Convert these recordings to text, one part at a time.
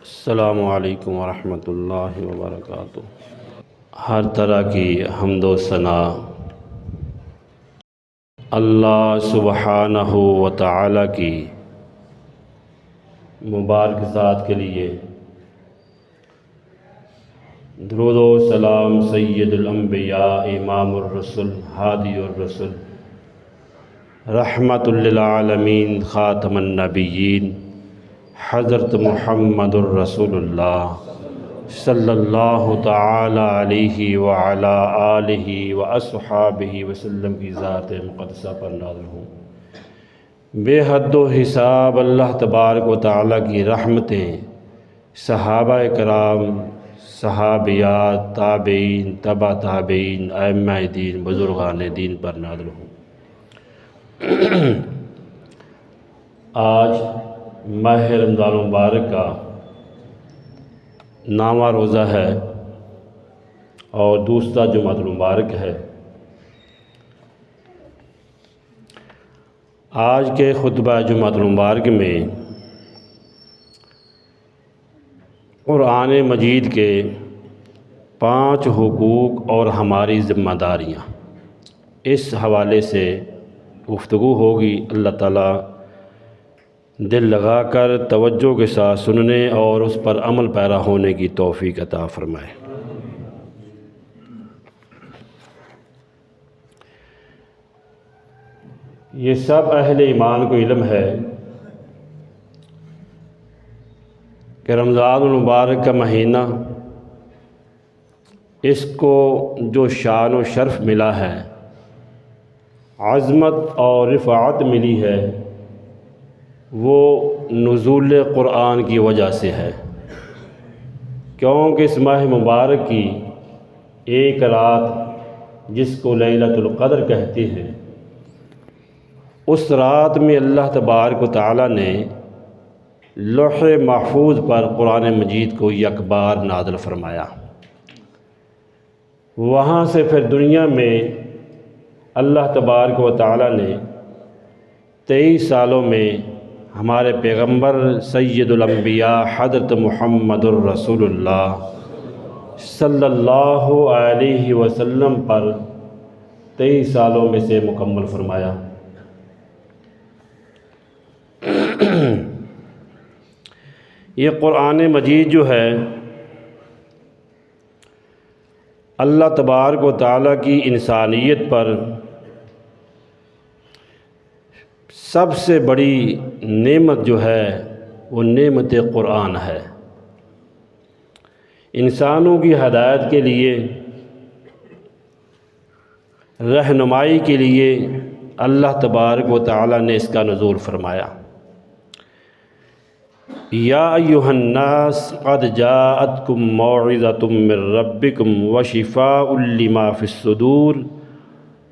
السلام علیکم ورحمۃ اللہ وبرکاتہ۔ ہر طرح کی حمد و ثنا اللہ سبحانہ و تعالی کی مبارک ذات کے لیے، درود و سلام سید الانبیاء امام الرسل ہادی الرسل رحمت للعالمین خاتم النبیین حضرت محمد الرسول اللہ صلی اللہ تعالی علیہ وعلا آلہ واصحابہ وسلم کی ذات مقدسہ پر نازل ہوں۔ بے حد و حساب اللہ تبارک و تعالی کی رحمتیں صحابہ کرام، صحابیات، تابعین، تبع تابعین، ائمہ دین، بزرگان دین پر نازل ہوں۔ آج ماہ رمضان مبارک کا 9واں روزہ ہے اور دوسرا جمعۃ المبارک ہے۔ آج کے خطبہ جمعۃ المبارک میں قرآن مجید کے 5 حقوق اور ہماری ذمہ داریاں، اس حوالے سے گفتگو ہوگی۔ اللہ تعالیٰ دل لگا کر توجہ کے ساتھ سننے اور اس پر عمل پیرا ہونے کی توفیق عطا فرمائے۔ یہ سب اہل ایمان کو علم ہے کہ رمضان المبارک کا مہینہ، اس کو جو شان و شرف ملا ہے، عظمت اور رفعت ملی ہے، وہ نزول قرآن کی وجہ سے ہے، کیونکہ اس ماہ مبارک کی ایک رات جس کو لیلۃ القدر کہتے ہیں، اس رات میں اللہ تبارک و تعالی نے لوح محفوظ پر قرآن مجید کو یک بار نازل فرمایا۔ وہاں سے پھر دنیا میں اللہ تبارک و تعالی نے 23 سالوں میں ہمارے پیغمبر سید الانبیاء حضرت محمد الرسول اللہ صلی اللہ علیہ وسلم پر 23 سالوں میں سے مکمل فرمایا۔ یہ قرآن مجید جو ہے، اللہ تبارک و تعالیٰ کی انسانیت پر سب سے بڑی نعمت جو ہے وہ نعمت قرآن ہے۔ انسانوں کی ہدایت کے لیے، رہنمائی کے لیے اللہ تبارک و تعالیٰ نے اس کا نزول فرمایا۔ یا ایھا الناس قد جاءتکم موعظۃ من ربکم وشفاء لما فی الصدور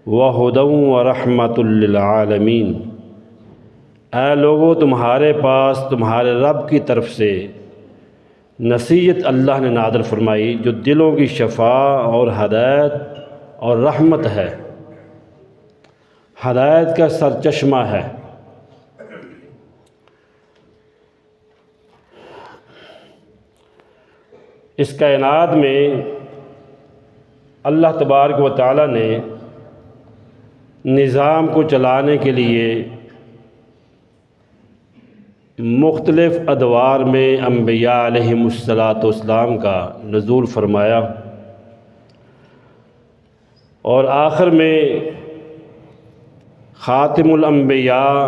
وہدی ورحمۃ للعالمین۔ اے لوگو، تمہارے پاس تمہارے رب کی طرف سے نصیحت اللہ نے نازل فرمائی، جو دلوں کی شفاء اور ہدایت اور رحمت ہے، ہدایت کا سرچشمہ ہے۔ اس کائنات میں اللہ تبارک و تعالی نے نظام کو چلانے کے لیے مختلف ادوار میں انبیاء علیہم السلام کا نزول فرمایا، اور آخر میں خاتم الانبیاء،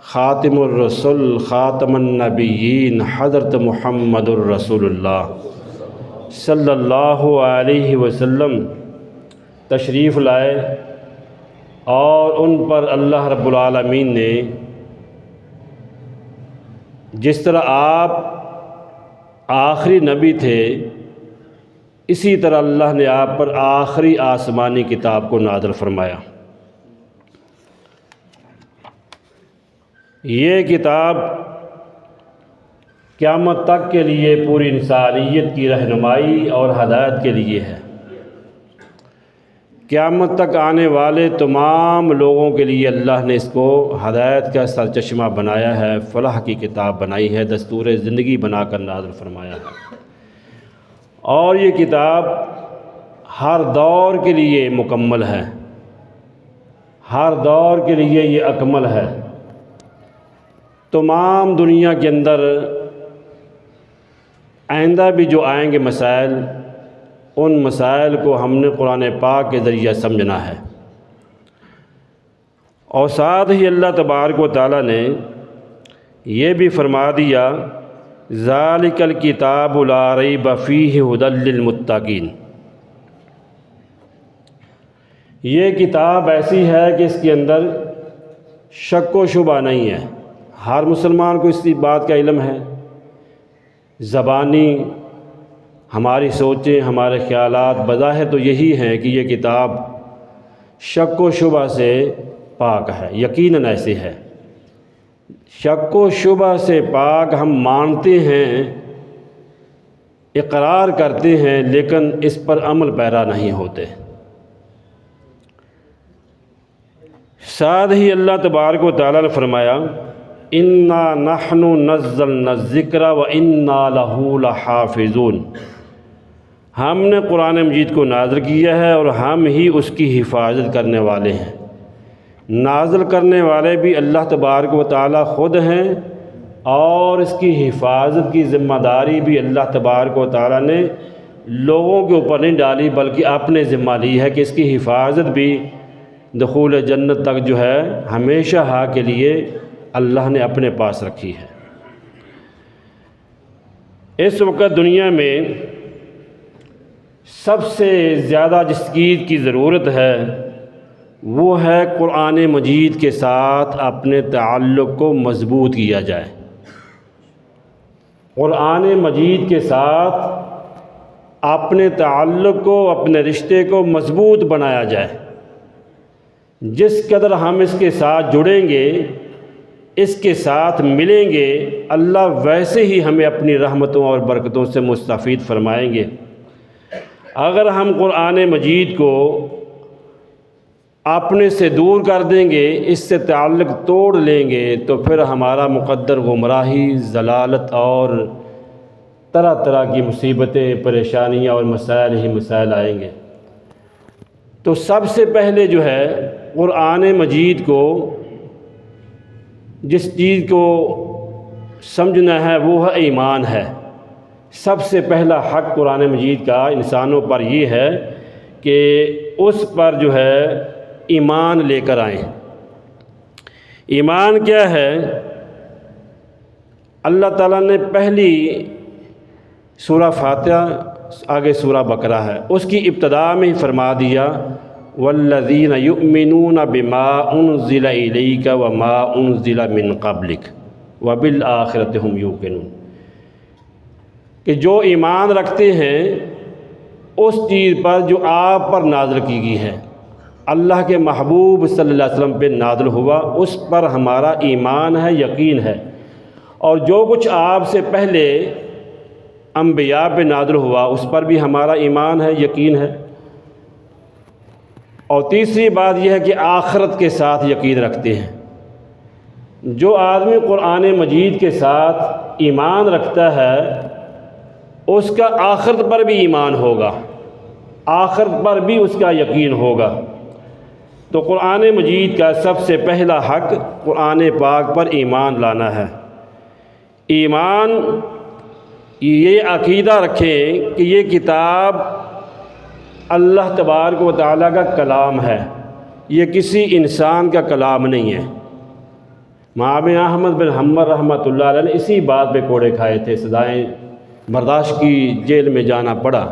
خاتم الرسل، خاتم النبیین حضرت محمد الرسول اللہ صلی اللہ علیہ وسلم تشریف لائے، اور ان پر اللہ رب العالمین نے جس طرح آپ آخری نبی تھے، اسی طرح اللہ نے آپ پر آخری آسمانی کتاب کو نازل فرمایا۔ یہ کتاب قیامت تک کے لیے پوری انسانیت کی رہنمائی اور ہدایت کے لیے ہے، قیامت تک آنے والے تمام لوگوں کے لیے اللہ نے اس کو ہدایت کا سرچشمہ بنایا ہے، فلاح کی کتاب بنائی ہے، دستور زندگی بنا کر نازل فرمایا ہے۔ اور یہ کتاب ہر دور کے لیے مکمل ہے، ہر دور کے لیے یہ اکمل ہے۔ تمام دنیا کے اندر آئندہ بھی جو آئیں گے مسائل، ان مسائل کو ہم نے قرآن پاک کے ذریعہ سمجھنا ہے۔ اور ساتھ ہی اللہ تبارک و تعالیٰ نے یہ بھی فرما دیا ذالک الکتاب لا ریب فیہ ھدی للمتقین، یہ کتاب ایسی ہے کہ اس کے اندر شک و شبہ نہیں ہے۔ ہر مسلمان کو اس بات کا علم ہے، زبانی ہماری سوچیں، ہمارے خیالات بظاہر تو یہی ہیں کہ یہ کتاب شک و شبہ سے پاک ہے، یقیناً ایسے ہے۔ شک و شبہ سے پاک ہم مانتے ہیں، اقرار کرتے ہیں، لیکن اس پر عمل پیرا نہیں ہوتے۔ ساتھ ہی اللہ تبارک و تعالیٰ نے فرمایا انا نحن نزلنا الذکر وانا لہ لحافظون، ہم نے قرآن مجید کو نازل کیا ہے اور ہم ہی اس کی حفاظت کرنے والے ہیں۔ نازل کرنے والے بھی اللہ تبارک و تعالیٰ خود ہیں، اور اس کی حفاظت کی ذمہ داری بھی اللہ تبارک و تعالیٰ نے لوگوں کے اوپر نہیں ڈالی، بلکہ اپنے ذمہ لی ہے کہ اس کی حفاظت بھی دخول جنت تک جو ہے ہمیشہ ہاں کے لیے اللہ نے اپنے پاس رکھی ہے۔ اس وقت دنیا میں سب سے زیادہ جس چیز کی ضرورت ہے وہ ہے قرآن مجید کے ساتھ اپنے تعلق کو مضبوط کیا جائے۔ قرآن مجید کے ساتھ اپنے تعلق کو، اپنے رشتے کو مضبوط بنایا جائے۔ جس قدر ہم اس کے ساتھ جڑیں گے، اس کے ساتھ ملیں گے، اللہ ویسے ہی ہمیں اپنی رحمتوں اور برکتوں سے مستفید فرمائیں گے۔ اگر ہم قرآن مجید کو اپنے سے دور کر دیں گے، اس سے تعلق توڑ لیں گے، تو پھر ہمارا مقدر گمراہی، ضلالت اور طرح طرح کی مصیبتیں، پریشانیاں اور مسائل ہی مسائل آئیں گے۔ تو سب سے پہلے جو ہے قرآن مجید کو، جس چیز کو سمجھنا ہے وہ ہے ایمان ہے۔ سب سے پہلا حق قرآن مجید کا انسانوں پر یہ ہے کہ اس پر جو ہے ایمان لے کر آئیں۔ ایمان کیا ہے؟ اللہ تعالیٰ نے پہلی سورہ فاتحہ، آگے سورہ بقرہ ہے، اس کی ابتدا میں ہی فرما دیا والذین یؤمنون بما انزل الیک وما انزل من قبلک وبالآخرۃ ھم یوقنون، کہ جو ایمان رکھتے ہیں اس چیز پر جو آپ پر نازل کی گئی ہے، اللہ کے محبوب صلی اللہ علیہ وسلم پہ نازل ہوا، اس پر ہمارا ایمان ہے، یقین ہے۔ اور جو کچھ آپ سے پہلے انبیاء پہ نازل ہوا اس پر بھی ہمارا ایمان ہے، یقین ہے۔ اور تیسری بات یہ ہے کہ آخرت کے ساتھ یقین رکھتے ہیں۔ جو آدمی قرآن مجید کے ساتھ ایمان رکھتا ہے اس کا آخرت پر بھی ایمان ہوگا، آخرت پر بھی اس کا یقین ہوگا۔ تو قرآن مجید کا سب سے پہلا حق قرآن پاک پر ایمان لانا ہے۔ ایمان، یہ عقیدہ رکھیں کہ یہ کتاب اللہ تبارک و تعالیٰ کا کلام ہے، یہ کسی انسان کا کلام نہیں ہے۔ امام احمد بن حنبل رحمۃ اللہ علیہ نے اسی بات پہ کوڑے کھائے تھے، سزائیں برداشت کی، جیل میں جانا پڑا،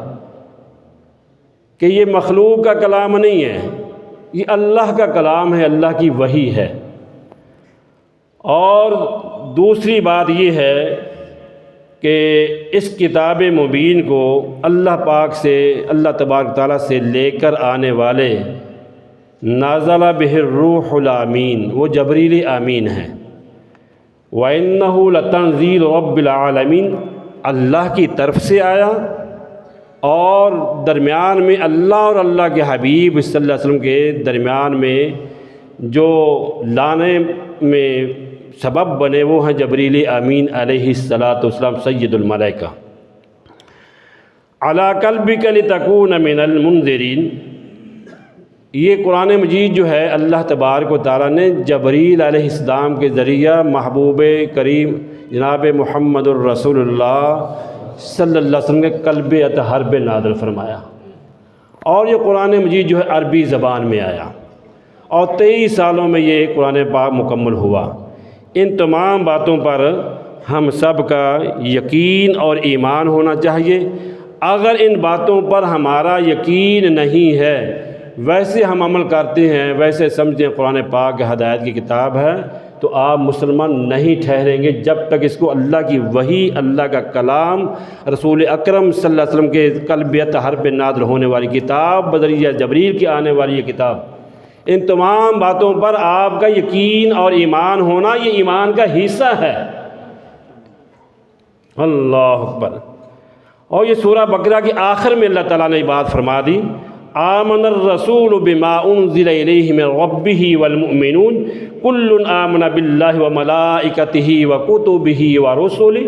کہ یہ مخلوق کا کلام نہیں ہے، یہ اللہ کا کلام ہے، اللہ کی وحی ہے۔ اور دوسری بات یہ ہے کہ اس کتاب مبین کو اللہ پاک سے، اللہ تبارک تعالیٰ سے لے کر آنے والے نازل بہ الروح الامین، وہ جبریل امین ہیں۔ وَإِنَّهُ لَتَنزِيلُ رَبِّ الْعَالَمِينَ، اللہ کی طرف سے آیا اور درمیان میں اللہ اور اللہ کے حبیب صلی اللہ علیہ وسلم کے درمیان میں جو لانے میں سبب بنے وہ ہیں جبریل امین علیہ الصلاۃ والسلام سید الملائکہ۔ علی قلبک لتکون من المنذرین، یہ قرآن مجید جو ہے اللہ تبارک و تعالیٰ نے جبریل علیہ السلام کے ذریعہ محبوب کریم جناب محمد الرسول اللہ صلی اللہ علیہ وسلم کے قلب اطہر پہ نازل فرمایا، اور یہ قرآن مجید جو ہے عربی زبان میں آیا، اور 23 سالوں میں یہ قرآن پاک مکمل ہوا۔ ان تمام باتوں پر ہم سب کا یقین اور ایمان ہونا چاہیے۔ اگر ان باتوں پر ہمارا یقین نہیں ہے، ویسے ہم عمل کرتے ہیں، ویسے سمجھتے ہیں قرآن پاک ہدایت کی کتاب ہے، تو آپ مسلمان نہیں ٹھہریں گے جب تک اس کو اللہ کی وحی، اللہ کا کلام، رسول اکرم صلی اللہ علیہ وسلم کے قلب اطہر پہ نازل ہونے والی کتاب، بذریعہ جبریل کی آنے والی یہ کتاب، ان تمام باتوں پر آپ کا یقین اور ایمان ہونا یہ ایمان کا حصہ ہے۔ اللہ اکبر۔ اور یہ سورہ بقرہ کے آخر میں اللہ تعالیٰ نے یہ بات فرما دی، آمن الرسول بما انزل الیہ من ربہ والمؤمنون کل آمن باللہ وملائکتہ وکتبہ ورسلہ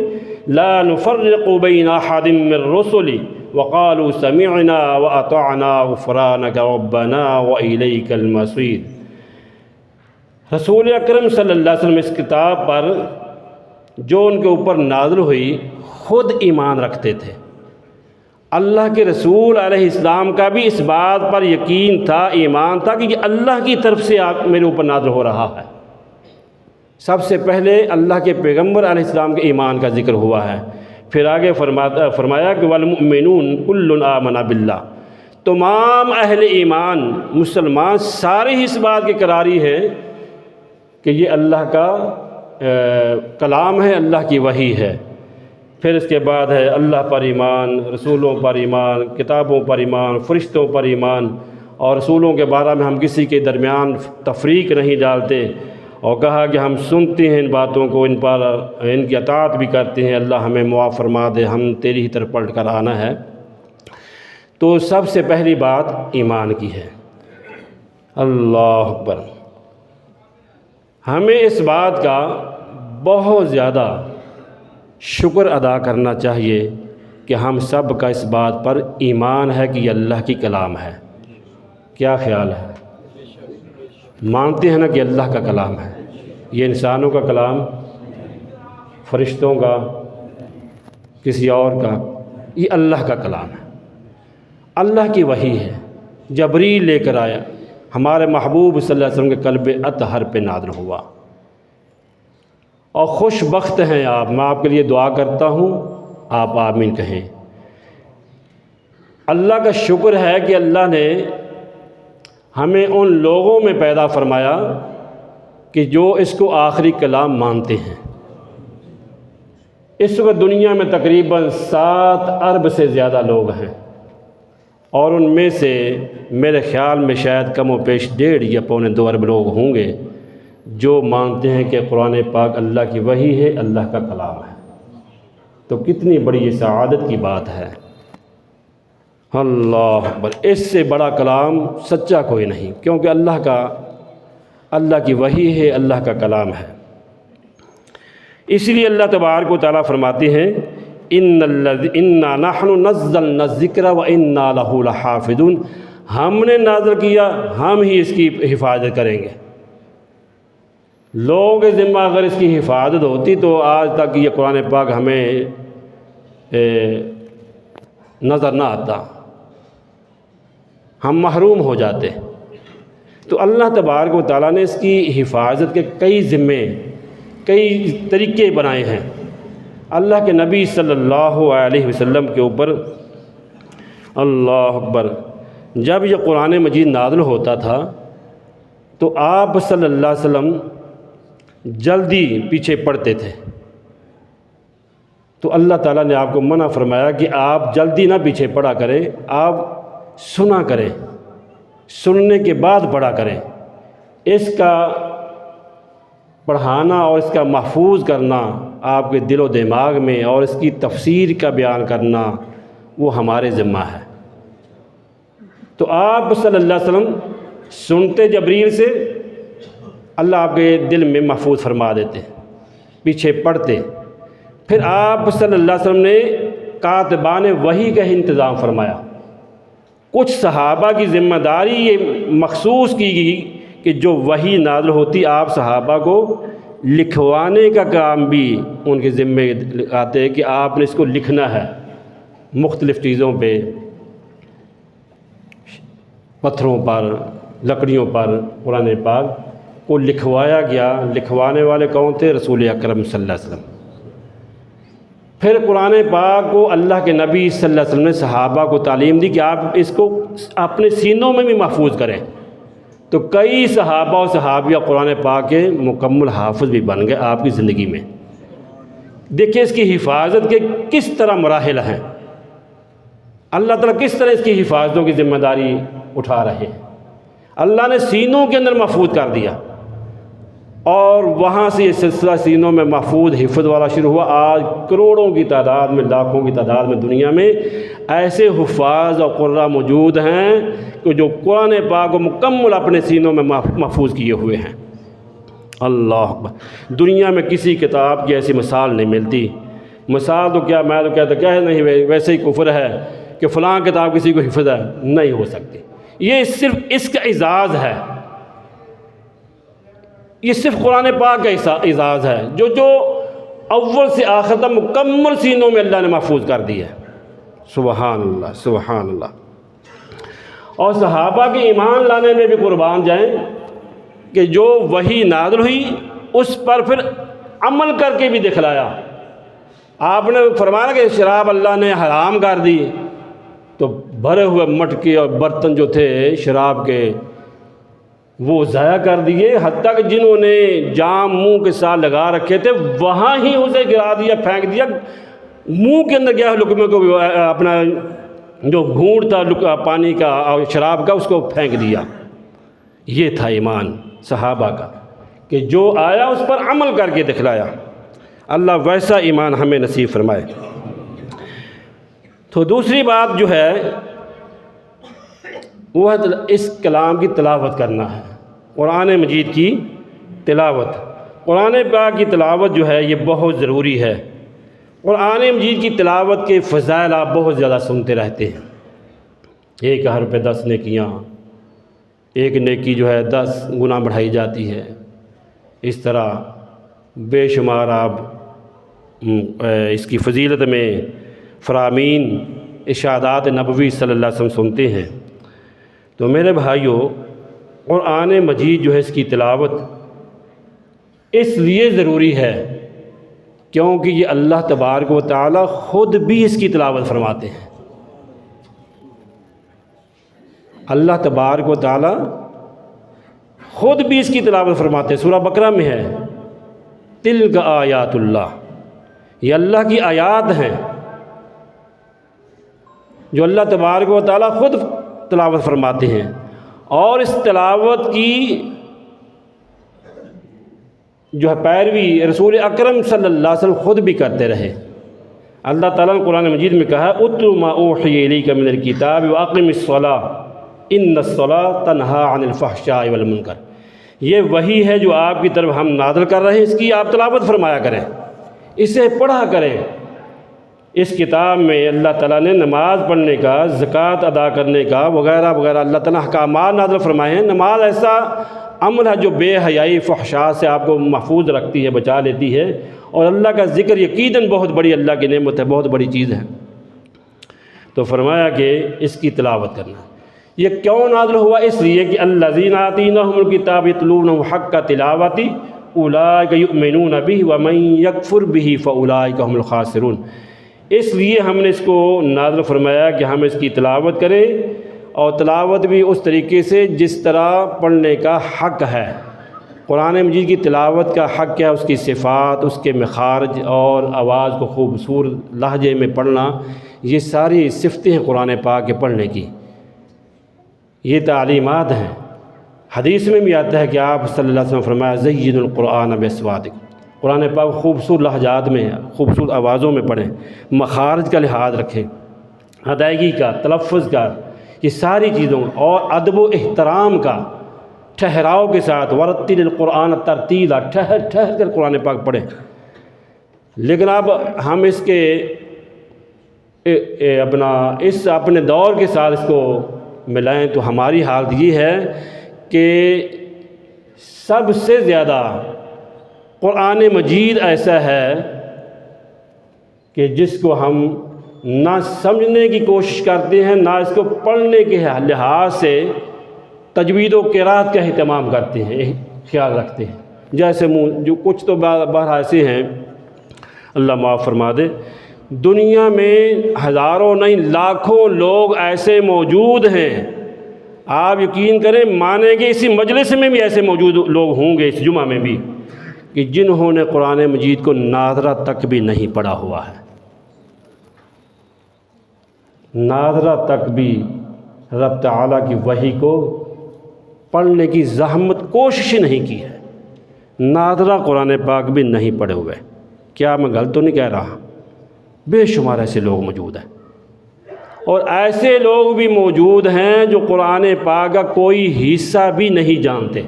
لا نفرق بین احد من رسلہ وقالوا سمعنا واطعنا غفرانک ربنا والیک المصیر۔ رسول اکرم صلی اللہ علیہ وسلم اس کتاب پر جو ان کے اوپر نازل ہوئی خود ایمان رکھتے تھے، اللہ کے رسول علیہ السلام کا بھی اس بات پر یقین تھا، ایمان تھا کہ یہ اللہ کی طرف سے میرے اوپر نازل ہو رہا ہے۔ سب سے پہلے اللہ کے پیغمبر علیہ السلام کے ایمان کا ذکر ہوا ہے، پھر آگے فرمایا کہ والمؤمنون کل آمن باللہ، تمام اہل ایمان مسلمان سارے ہی اس بات کے قراری ہیں کہ یہ اللہ کا کلام ہے، اللہ کی وحی ہے۔ پھر اس کے بعد ہے اللہ پر ایمان، رسولوں پر ایمان، کتابوں پر ایمان، فرشتوں پر ایمان، اور رسولوں کے بارے میں ہم کسی کے درمیان تفریق نہیں ڈالتے، اور کہا کہ ہم سنتے ہیں ان باتوں کو، ان پر ان کی اطاعت بھی کرتے ہیں، اللہ ہمیں معاف فرما دے، ہم تیری ہی طرف پلٹ کر آنا ہے۔ تو سب سے پہلی بات ایمان کی ہے۔ اللہ اکبر۔ ہمیں اس بات کا بہت زیادہ شکر ادا کرنا چاہیے کہ ہم سب کا اس بات پر ایمان ہے کہ یہ اللہ کی کلام ہے۔ کیا خیال ہے؟ مانتے ہیں نا کہ اللہ کا کلام ہے، یہ انسانوں کا کلام، فرشتوں کا، کسی اور کا، یہ اللہ کا کلام ہے، اللہ کی وحی ہے، جبریل لے کر آیا، ہمارے محبوب صلی اللہ علیہ وسلم کے قلب اطہر پہ نازل ہوا۔ اور خوش بخت ہیں آپ، میں آپ کے لیے دعا کرتا ہوں، آپ آمین کہیں۔ اللہ کا شکر ہے کہ اللہ نے ہمیں ان لوگوں میں پیدا فرمایا کہ جو اس کو آخری کلام مانتے ہیں۔ اس وقت دنیا میں تقریباً 7 ارب سے زیادہ لوگ ہیں، اور ان میں سے میرے خیال میں شاید کم و بیش 1.5 یا 1.25 ارب لوگ ہوں گے جو مانتے ہیں کہ قرآن پاک اللہ کی وحی ہے، اللہ کا کلام ہے۔ تو کتنی بڑی یہ سعادت کی بات ہے۔ اللہ اکبر۔ اس سے بڑا کلام سچا کوئی نہیں، کیونکہ اللہ کی وحی ہے، اللہ کا کلام ہے۔ اس لیے اللہ تبارک و تعالیٰ فرماتے ہیں اِنَّا نَحْنُ نَزَّلْنَا الذِّكْرَ وَإِنَّا لَهُ لَحَافِظُونَ، ہم نے نازل کیا، ہم ہی اس کی حفاظت کریں گے۔ لوگوں کے ذمہ اگر اس کی حفاظت ہوتی تو آج تک یہ قرآن پاک ہمیں نظر نہ آتا، ہم محروم ہو جاتے۔ تو اللہ تبارک و تعالیٰ نے اس کی حفاظت کے کئی ذمے، کئی طریقے بنائے ہیں۔ اللہ کے نبی صلی اللہ علیہ وسلم کے اوپر، اللہ اکبر، جب یہ قرآن مجید نازل ہوتا تھا تو آپ صلی اللہ علیہ وسلم جلدی پیچھے پڑتے تھے، تو اللہ تعالیٰ نے آپ کو منع فرمایا کہ آپ جلدی نہ پیچھے پڑا کریں، آپ سنا کریں، سننے کے بعد پڑھا کریں۔ اس کا پڑھانا اور اس کا محفوظ کرنا آپ کے دل و دماغ میں، اور اس کی تفسیر کا بیان کرنا وہ ہمارے ذمہ ہے۔ تو آپ صلی اللہ علیہ وسلم سنتے جبریل سے، اللہ آپ کے دل میں محفوظ فرما دیتے، پیچھے پڑھتے، پھر آپ صلی اللہ علیہ وسلم نے کاتبان وحی کا انتظام فرمایا۔ کچھ صحابہ کی ذمہ داری یہ مخصوص کی گئی کہ جو وحی نازل ہوتی آپ صحابہ کو لکھوانے کا کام بھی ان کے ذمے آتے ہیں کہ آپ نے اس کو لکھنا ہے۔ مختلف چیزوں پہ، پتھروں پر، لکڑیوں پر قرآن پاک کو لکھوایا گیا۔ لکھوانے والے کون تھے؟ رسول اکرم صلی اللہ علیہ وسلم۔ پھر قرآن پاک کو اللہ کے نبی صلی اللہ علیہ وسلم نے صحابہ کو تعلیم دی کہ آپ اس کو اپنے سینوں میں بھی محفوظ کریں۔ تو کئی صحابہ و صحابیہ قرآن پاک کے مکمل حافظ بھی بن گئے آپ کی زندگی میں۔ دیکھیں اس کی حفاظت کے کس طرح مراحل ہیں، اللہ تعالیٰ کس طرح اس کی حفاظتوں کی ذمہ داری اٹھا رہے ہیں۔ اللہ نے سینوں کے اندر محفوظ کر دیا، اور وہاں سے یہ سلسلہ سینوں میں محفوظ حفظ والا شروع ہوا۔ آج کروڑوں کی تعداد میں، لاکھوں کی تعداد میں دنیا میں ایسے حفاظ اور قراء موجود ہیں کہ جو قرآن پاک کو مکمل اپنے سینوں میں محفوظ کیے ہوئے ہیں۔ اللہ اکبر! دنیا میں کسی کتاب کی ایسی مثال نہیں ملتی۔ مثال تو کیا، میں تو کہتا کہ نہیں ویسے ہی کفر ہے کہ فلاں کتاب کسی کو حفظ ہے، نہیں ہو سکتی۔ یہ صرف اس کا اعزاز ہے، یہ صرف قرآن پاک کا اعزاز ہے جو اول سے آخر تک مکمل سینوں میں اللہ نے محفوظ کر دی ہے۔ سبحان اللہ، سبحان اللہ۔ اور صحابہ کے ایمان لانے میں بھی قربان جائیں کہ جو وحی نازل ہوئی اس پر پھر عمل کر کے بھی دکھلایا۔ آپ نے فرمایا کہ شراب اللہ نے حرام کر دی، تو بھرے ہوئے مٹکے اور برتن جو تھے شراب کے وہ ضائع کر دیے، حتیٰ کہ جنہوں نے جام منہ کے ساتھ لگا رکھے تھے وہاں ہی اسے گرا دیا، پھینک دیا، منہ کے اندر گیا لقمے کو اپنا جو گھونٹ تھا پانی کا اور شراب کا اس کو پھینک دیا۔ یہ تھا ایمان صحابہ کا کہ جو آیا اس پر عمل کر کے دکھلایا۔ اللہ ویسا ایمان ہمیں نصیب فرمائے۔ تو دوسری بات جو ہے وہ ہے اس کلام کی تلاوت کرنا ہے، قرآن مجید کی تلاوت۔ قرآن پاک کی تلاوت جو ہے یہ بہت ضروری ہے۔ قرآن مجید کی تلاوت کے فضائل آپ بہت زیادہ سنتے رہتے ہیں۔ ایک حرف پہ 10 نیکیاں، ایک نیکی جو ہے 10 گنا بڑھائی جاتی ہے۔ اس طرح بے شمار آپ اس کی فضیلت میں فرامین ارشادات نبوی صلی اللہ علیہ وسلم سنتے ہیں۔ تو میرے بھائیوں، قرآن مجید جو ہے اس کی تلاوت اس لیے ضروری ہے کیونکہ یہ اللہ تبارک و تعالی خود بھی اس کی تلاوت فرماتے ہیں۔ اللہ تبارک و تعالی خود بھی اس کی تلاوت فرماتے ہیں۔ سورہ بقرہ میں ہے تلک آیات اللہ، یہ اللہ کی آیات ہیں جو اللہ تبارک و تعالی خود تلاوت فرماتے ہیں، اور اس تلاوت کی جو ہے پیروی رسول اکرم صلی اللہ علیہ وسلم خود بھی کرتے رہے۔ اللہ تعالیٰ نے قرآن مجید میں کہا اتل ما اوحی الیک من الکتاب واقم الصلاۃ ان الصلاۃ تنہی عن الفحشاء والمنکر۔ یہ وحی ہے جو آپ کی طرف ہم نازل کر رہے ہیں، اس کی آپ تلاوت فرمایا کریں، اسے پڑھا کریں۔ اس کتاب میں اللہ تعالیٰ نے نماز پڑھنے کا، زکوٰۃ ادا کرنے کا وغیرہ وغیرہ اللہ تعالیٰ احکامات نازل فرمائے ہیں۔ نماز ایسا عمل ہے جو بے حیائی فحشاء سے آپ کو محفوظ رکھتی ہے، بچا لیتی ہے، اور اللہ کا ذکر یقیناً بہت بڑی اللہ کی نعمت ہے، بہت بڑی چیز ہے۔ تو فرمایا کہ اس کی تلاوت کرنا۔ یہ کیوں نازل ہوا؟ اس لیے کہ الذین آتیناہم الکتاب یتلونہ حق تلاوتہ اولئک یؤمنون بہ ومن یکفر بہ فاولئک هم الخاسرون۔ اس لیے ہم نے اس کو نازل فرمایا کہ ہم اس کی تلاوت کریں، اور تلاوت بھی اس طریقے سے جس طرح پڑھنے کا حق ہے۔ قرآن مجید کی تلاوت کا حق کیا ہے؟ اس کی صفات، اس کے مخارج اور آواز کو خوبصورت لہجے میں پڑھنا، یہ ساری صفتیں ہیں قرآن پاک کے پڑھنے کی، یہ تعلیمات ہیں۔ حدیث میں بھی آتا ہے کہ آپ صلی اللہ علیہ وسلم فرمایا زین القرآن باصواتکم، قرآن پاک خوبصورت لہجات میں، خوبصورت آوازوں میں پڑھیں، مخارج کا لحاظ رکھیں، ادائیگی کا، تلفظ کا، یہ ساری چیزوں اور ادب و احترام کا، ٹھہراؤ کے ساتھ ورتل القرآن ترتیلا، ٹھہر ٹھہر کر قرآن پاک پڑھیں۔ لیکن اب ہم اس کے اپنے دور کے ساتھ اس کو ملائیں تو ہماری حالت یہ ہے کہ سب سے زیادہ قرآن مجید ایسا ہے کہ جس کو ہم نہ سمجھنے کی کوشش کرتے ہیں، نہ اس کو پڑھنے کے لحاظ سے تجوید و قرات کا اہتمام کرتے ہیں، خیال رکھتے ہیں۔ جیسے جو کچھ تو بہر ایسے ہیں، اللہ معاف فرما دے، دنیا میں ہزاروں نہیں لاکھوں لوگ ایسے موجود ہیں، آپ یقین کریں مانیں گے اسی مجلس میں بھی ایسے موجود لوگ ہوں گے اس جمعہ میں بھی، کہ جنہوں نے قرآن مجید کو ناظرہ تک بھی نہیں پڑھا ہوا ہے، ناظرہ تک بھی رب تعالیٰ کی وحی کو پڑھنے کی زحمت کوشش نہیں کی ہے، ناظرہ قرآن پاک بھی نہیں پڑھے ہوئے۔ کیا میں غلط تو نہیں کہہ رہا؟ بے شمار ایسے لوگ موجود ہیں، اور ایسے لوگ بھی موجود ہیں جو قرآن پاک کا کوئی حصہ بھی نہیں جانتے۔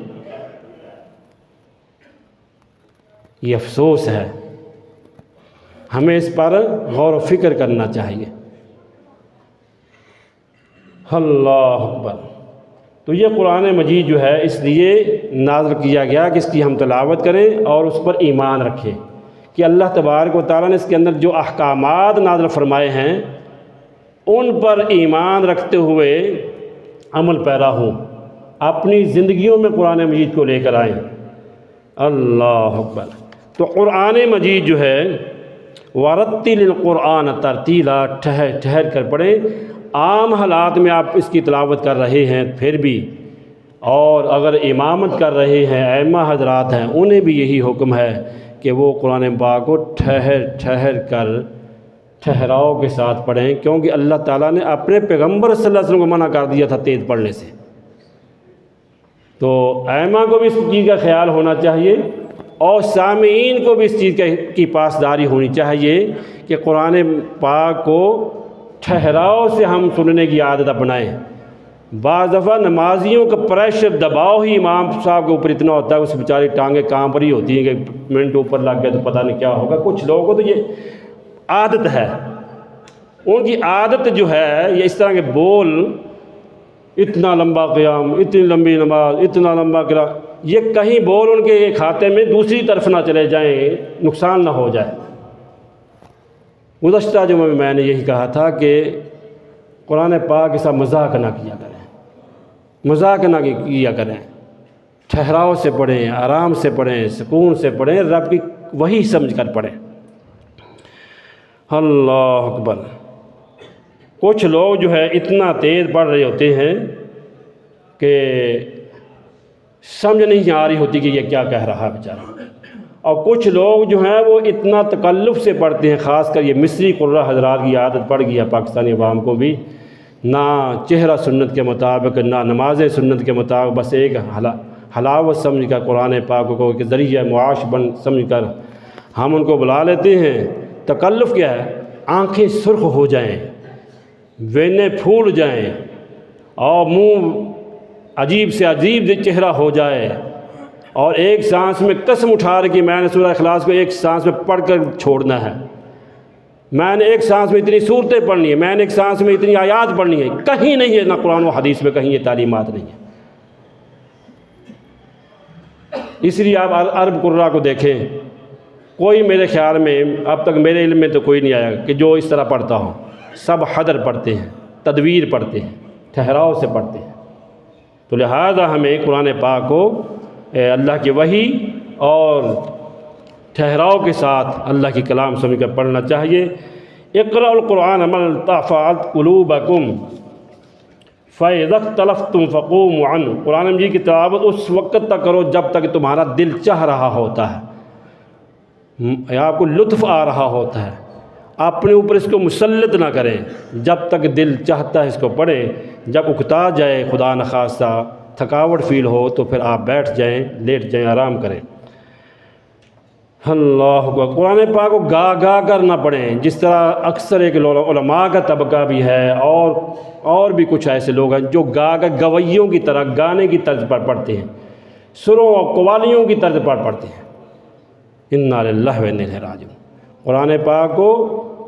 یہ افسوس ہے، ہمیں اس پر غور و فکر کرنا چاہیے۔ اللہ اکبر۔ تو یہ قرآن مجید جو ہے اس لیے نازل کیا گیا کہ اس کی ہم تلاوت کریں اور اس پر ایمان رکھیں کہ اللہ تبارک و تعالیٰ نے اس کے اندر جو احکامات نازل فرمائے ہیں ان پر ایمان رکھتے ہوئے عمل پیرا ہوں، اپنی زندگیوں میں قرآن مجید کو لے کر آئیں۔ اللہ اکبر۔ تو قرآن مجید جو ہے ورتل القرآن ترتیلا، ٹھہر ٹھہر کر پڑھیں۔ عام حالات میں آپ اس کی تلاوت کر رہے ہیں پھر بھی، اور اگر امامت کر رہے ہیں ائمہ حضرات ہیں انہیں بھی یہی حکم ہے کہ وہ قرآن پاک کو ٹھہر ٹھہر کر ٹھہراؤ کے ساتھ پڑھیں، کیونکہ اللہ تعالیٰ نے اپنے پیغمبر صلی اللہ علیہ وسلم کو منع کر دیا تھا تیز پڑھنے سے۔ تو ائمہ کو بھی اس چیز کا خیال ہونا چاہیے اور سامعین کو بھی اس چیز کی پاسداری ہونی چاہیے کہ قرآن پاک کو ٹھہراؤ سے ہم سننے کی عادت اپنائیں۔ بعض دفعہ نمازیوں کا پریشر دباؤ ہی امام صاحب کے اوپر اتنا ہوتا ہے، اس بیچاری ٹانگیں کانپ رہی ہوتی ہیں کہ منٹ اوپر لگ گیا تو پتہ نہیں کیا ہوگا۔ کچھ لوگوں کو تو یہ عادت ہے، ان کی عادت جو ہے یہ اس طرح کے بول، اتنا لمبا قیام، اتنی لمبی نماز، اتنا لمبا قیام، یہ کہیں بول ان کے کھاتے میں دوسری طرف نہ چلے جائیں، نقصان نہ ہو جائے۔ گزشتہ جمعہ میں نے یہی کہا تھا کہ قرآن پاک کے ساتھ مذاق نہ کیا کریں، مذاق نہ کیا کریں، ٹھہراؤ سے پڑھیں، آرام سے پڑھیں، سکون سے پڑھیں، رب کی وحی سمجھ کر پڑھیں۔ اللہ اکبر۔ کچھ لوگ جو ہے اتنا تیز پڑھ رہے ہوتے ہیں کہ سمجھ نہیں آ رہی ہوتی کہ یہ کیا کہہ رہا ہے بیچارہ، اور کچھ لوگ جو ہیں وہ اتنا تکلف سے پڑھتے ہیں، خاص کر یہ مصری قرہ حضرات کی عادت پڑ گئی ہے پاکستانی عوام کو بھی، نہ چہرہ سنت کے مطابق، نہ نماز سنت کے مطابق، بس ایک حلاوت سمجھ کر قرآن پاک کو کہ ذریعہ معاش بن سمجھ کر ہم ان کو بلا لیتے ہیں۔ تکلف کیا ہے؟ آنکھیں سرخ ہو جائیں، وینے پھول جائیں، اور منہ عجیب سے عجیب چہرہ ہو جائے، اور ایک سانس میں قسم اٹھا رہے کہ میں نے سورہ اخلاص کو ایک سانس میں پڑھ کر چھوڑنا ہے، میں نے ایک سانس میں اتنی صورتیں پڑھنی ہے، میں نے ایک سانس میں اتنی آیات پڑھنی ہے۔ کہیں نہیں ہے، نہ قرآن و حدیث میں کہیں یہ تعلیمات نہیں ہے۔ اس لیے آپ عرب قرہ کو دیکھیں، کوئی میرے خیال میں اب تک میرے علم میں تو کوئی نہیں آیا کہ جو اس طرح پڑھتا ہو، سب حدر پڑھتے ہیں، تدویر پڑھتے ہیں، ٹھہراؤ سے پڑھتے ہیں۔ تو لہذا ہمیں قرآن پاک کو اللہ کی وحی اور ٹھہراؤ کے ساتھ اللہ کی کلام سمجھ کر پڑھنا چاہیے۔ اقرأ القرآن من ارتفعت قلوبکم فإذا اختلفتم فقوموا عنہ۔ قرآن مجید کی تلاوت اس وقت تک کرو جب تک تمہارا دل چاہ رہا ہوتا ہے، آپ کو لطف آ رہا ہوتا ہے، اپنے اوپر اس کو مسلط نہ کریں، جب تک دل چاہتا ہے اس کو پڑھیں، جب اکتا جائے خدا نخواستہ تھکاوٹ فیل ہو تو پھر آپ بیٹھ جائیں، لیٹ جائیں، آرام کریں۔ اللہ اکبر۔ قرآن پاک کو گا گا کر نہ پڑھیں، جس طرح اکثر ایک علماء کا طبقہ بھی ہے اور بھی کچھ ایسے لوگ ہیں جو گا کر گویوں کی طرح گانے کی طرز پر پڑھتے ہیں، سروں اور قوالیوں کی طرز پر پڑھتے ہیں۔ انا للہ و انا الیہ راجعون۔ قرآن پاک کو